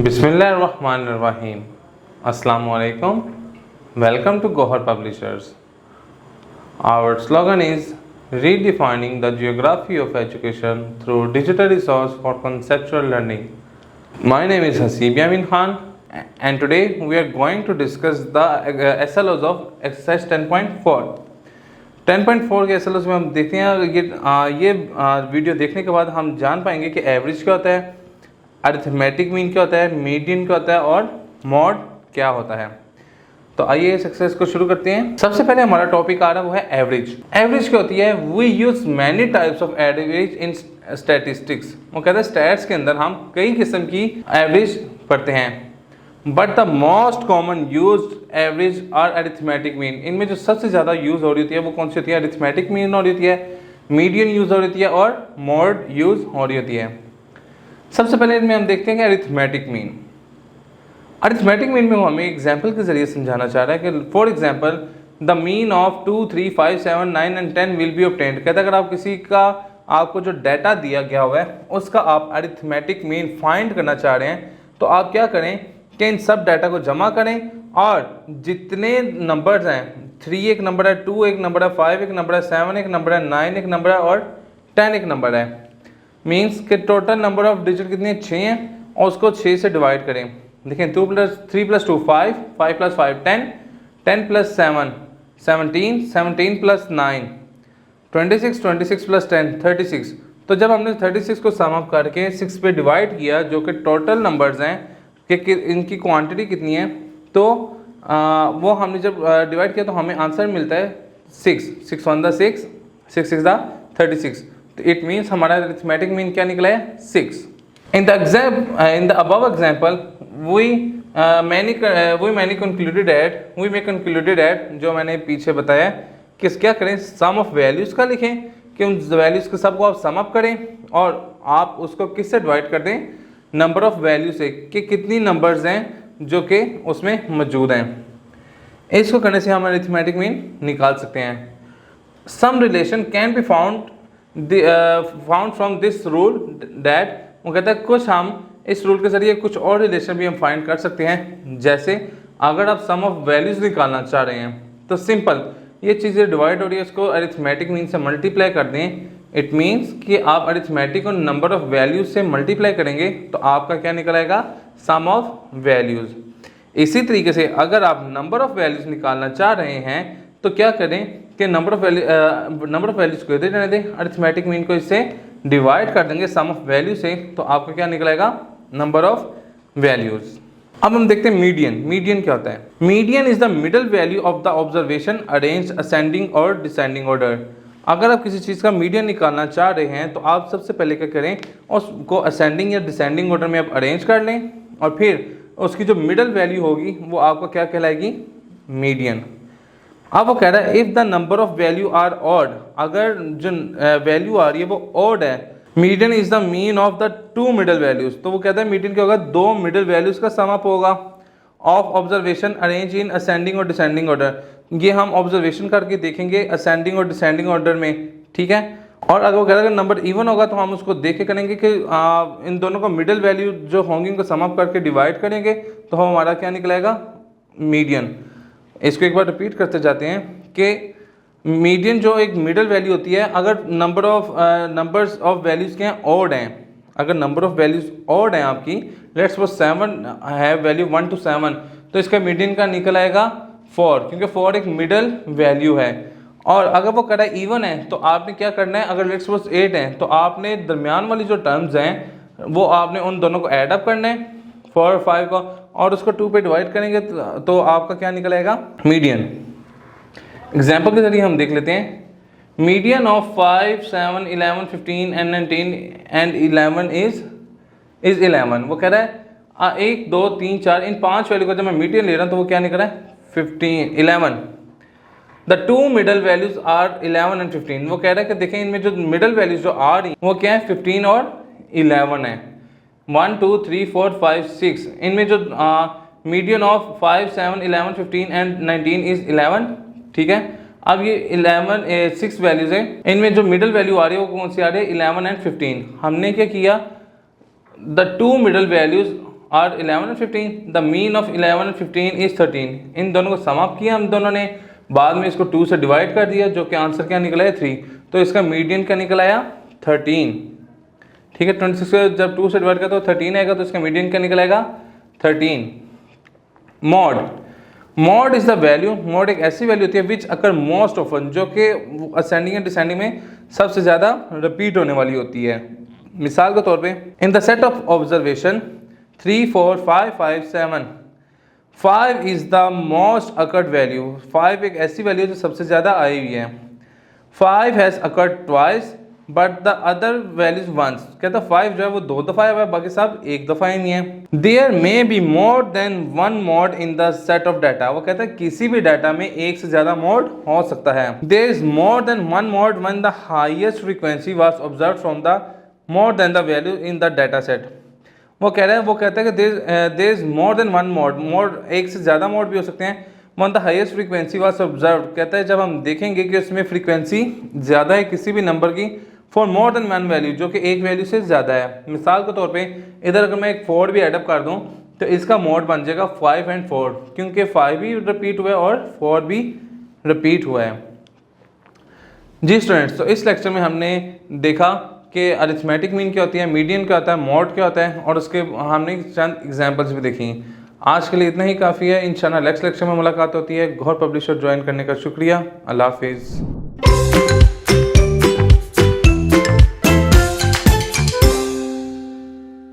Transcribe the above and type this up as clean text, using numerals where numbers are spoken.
बिस्मिल्लाहिर्रहमानिर्रहीम। अस्सलाम वालेकुम। Welcome to Gohar Publishers. Our slogan is redefining the geography of education through digital resource for conceptual learning. My name is Hasib Yamin Khan and today we are going to discuss the SLOs of exercise 10.4. 10.4 के SLOs में हम देखते हैं ये video देखने के बाद हम जान पाएंगे कि एवरेज क्या होता है, अरिथमेटिक मीन क्या होता है, मीडियन क्या होता है और मॉड क्या होता है। तो आइए इस एक्सरसाइज को शुरू करते हैं। सबसे पहले हमारा टॉपिक आ रहा है वो है एवरेज। एवरेज क्या होती है? We use many types of average in statistics. वो कहते हैं स्टैट्स के अंदर हम कई किस्म की एवरेज पढ़ते हैं, but the most common use average और अरिथमेटिक मीन। इनमें जो सबसे ज़्यादा यूज हो रही होती है वो कौन सी होती है? अरिथमेटिक मीन हो रही होती है, मीडियन यूज हो रही होती है और मॉड यूज हो रही होती है। सबसे पहले इनमें हम देखते हैं कि अरिथमेटिक मीन। अरिथमेटिक मीन में वो हमें एग्जाम्पल के जरिए समझाना चाह रहा है कि for example the mean of 2, 3, 5, 7, 9 and 10 will be obtained. कहता है अगर आप किसी का आपको जो डाटा दिया गया हुआ है उसका आप अरिथमेटिक मीन फाइंड करना चाह रहे हैं तो आप क्या करें कि इन सब डाटा को जमा करें और जितने नंबर्स हैं, 3 एक नंबर है, 2 एक नंबर है, 5 एक नंबर है, 7 एक नंबर है, 9 एक नंबर है और 10 एक नंबर है, मीन्स के टोटल नंबर ऑफ डिजिट कितने 6 हैं और उसको 6 से डिवाइड करें। देखें 2 + 3 + 2 5, 5 + 5 10, 10 + 7 17, 17 + 9 26, 26 + 10 36। तो जब हमने 36 को सम अप करके 6 पे डिवाइड किया जो कि टोटल नंबर्स हैं कि इनकी क्वांटिटी कितनी है, तो वो हमने जब डिवाइड किया तो हमें आंसर मिलता है 6, 6 1 = 6, 6 6 = 36। तो इट मीन्स हमारा अरिथमेटिक मीन क्या निकला है? 6। In the above example we may concluded at, जो मैंने पीछे बताया कि क्या करें, सम ऑफ वैल्यूज़ का लिखें कि उन वैल्यूज़ के सब को आप सम अप करें और आप उसको किससे डिवाइड कर दें? नंबर ऑफ वैल्यू से, कि कितनी नंबर्स हैं जो कि उसमें मौजूद हैं। इसको करने से हम अरिथमेटिक मीन निकाल सकते हैं। Some relation can be found from this rule that, वो कहता है कुछ हम इस रूल के जरिए कुछ और रिलेशन भी हम फाइंड कर सकते हैं। जैसे अगर आप सम ऑफ वैल्यूज निकालना चाह रहे हैं तो सिंपल ये चीज़ें डिवाइड हो रही है, उसको अरिथमेटिक मीन से मल्टीप्लाई कर दें। इट मीन्स कि आप अरिथमेटिक और नंबर ऑफ वैल्यूज से मल्टीप्लाई करेंगे तो आपका क्या निकल आएगा? सम ऑफ वैल्यूज। इसी तरीके से अगर आप नंबर ऑफ वैल्यूज निकालना चाह रहे हैं तो क्या करें कि नंबर ऑफ वैल्यूज को इधर रहने दें, अरिथमेटिक मीन को इससे डिवाइड कर देंगे सम ऑफ वैल्यू से, तो आपका क्या निकलेगा? Number of values. अब हम देखते हैं मीडियन। मीडियन क्या होता है? Median is the middle value of the observation arrange ascending और डिसेंडिंग ऑर्डर। अगर आप किसी चीज़ का मीडियन निकालना चाह रहे हैं तो आप सबसे पहले क्या करें, उसको असेंडिंग या डिसेंडिंग ऑर्डर में आप अरेंज कर लें और फिर उसकी जो मिडल वैल्यू होगी वो आपको क्या कहलाएगी? मीडियन। अब वो कह रहा है if the number of value are odd, अगर जो वैल्यू आ रही है वो ऑड है, median is the mean of the 2 middle values. तो वो कहता है मीडियन क्या होगा? 2 मिडल वैल्यूज का सम अप होगा of observation arrange in ascending और डिसेंडिंग ऑर्डर। ये हम ऑब्जर्वेशन करके देखेंगे असेंडिंग और डिसेंडिंग ऑर्डर में, ठीक है। और अगर वो कह रहा है नंबर इवन होगा तो हम उसको देख के करेंगे कि इन दोनों को मिडल वैल्यू जो होंगी उनको सम अप करके डिवाइड करेंगे तो हमारा क्या निकलेगा? मीडियन। इसको एक बार रिपीट करते जाते हैं कि मीडियन जो एक मिडल वैल्यू होती है, अगर नंबर्स ऑफ वैल्यूज़ के हैं ऑड हैं, अगर नंबर ऑफ वैल्यूज़ ऑड हैं आपकी, लेट्स सपोज 7 है वैल्यू 1 to 7, तो इसका मीडियन का निकल आएगा 4, क्योंकि 4 एक मिडल वैल्यू है। और अगर वो कह रहा है इवन है तो आपने क्या करना है, अगर लेट्स सपोज 8 है तो आपने दरमियान वाली जो टर्म्स हैं वो आपने उन दोनों को ऐड अप करना है, 4 और 5 को, और उसको 2 पे डिवाइड करेंगे तो आपका क्या निकलेगा? मीडियन। एग्जाम्पल के जरिए हम देख लेते हैं। Median of 5, 7, 11, 15 and 19 and 11 is 11। वो कह रहा है 1, 2, 3, 4 इन 5 वैल्यू का जब मैं मीडियन ले रहा हूँ तो वो क्या निकल रहा है? 11। The 2 middle values are 11 and 15। वो कह रहा है कि देखें इनमें जो मिडल वैल्यूज जो आ रही वो क्या है? 15 और 11 है। 1, 2, 3, 4, 5, 6 इनमें जो मीडियन ऑफ 5, 7, 11, 15 एंड 19 इज 11, ठीक है। अब ये 6 वैल्यूज हैं, इनमें जो मिडल वैल्यू आ रही है वो कौन सी आ रही है? 11 एंड 15। हमने क्या किया? द 2 मिडल वैल्यूज और 11 और 15, द मीन ऑफ 11 और 15 इज 13। इन दोनों को सम अप किया हम दोनों ने, बाद में इसको 2 से डिवाइड कर दिया, जो कि आंसर क्या निकला है 3। तो इसका मीडियन क्या निकल आया 13। ठीक है, 26 को जब 2 से डिवाइड करते तो 13 आएगा, तो इसका मीडियन क्या निकल आएगा 13। Mod, mod is the value, mod एक ऐसी वैल्यू होती है विच अकर मोस्ट ऑफन, जो कि असेंडिंग एंड डिसेंडिंग में सबसे ज़्यादा रिपीट होने वाली होती है। मिसाल के तौर पे इन the set of observation 3, 4, 5, 5, 7, 5 is the most occurred value. 5 एक ऐसी वैल्यू जो सबसे ज़्यादा आई हुई है। 5 has occurred twice but the other values once. कहता 5 जो है वो 2 दफ़ा आया हुआ है, बाकी सब 1 दफ़ा ही नहीं है। There may be more than 1 mode in the set of data. वो कहता है किसी भी डाटा में एक से ज़्यादा मोड हो सकता है। There is more than 1 mode when the highest frequency was observed from the more than the value in the data set. वो कह रहा है, वो कहता है कि there is more than 1 mode, mode एक से ज़्यादा मोड भी हो सकते हैं। When the highest frequency was observed, कहता है जब हम देखेंगे कि उसमें फ्रीक्वेंसी ज़्यादा है किसी भी नंबर की, फॉर मोर देन 1 वैल्यू, जो कि एक वैल्यू से ज़्यादा है। मिसाल के तौर पे इधर अगर मैं एक 4 भी एडअप कर दूं तो इसका मोड बन जाएगा 5 and 4, क्योंकि 5 भी रिपीट हुआ है और 4 भी रिपीट हुआ है। जी स्टूडेंट्स, तो इस लेक्चर में हमने देखा कि अरिथमेटिक मीन क्या होती है, मीडियन क्या होता है, मॉड क्या होता है, और उसके हमने चंद एग्जाम्पल्स भी देखी। आज के लिए इतना ही काफ़ी है। इंशाल्लाह नेक्स्ट लेक्चर में मुलाकात होती है। गौहर पब्लिशर ज्वाइन करने का शुक्रिया। अल्लाह हाफिज़।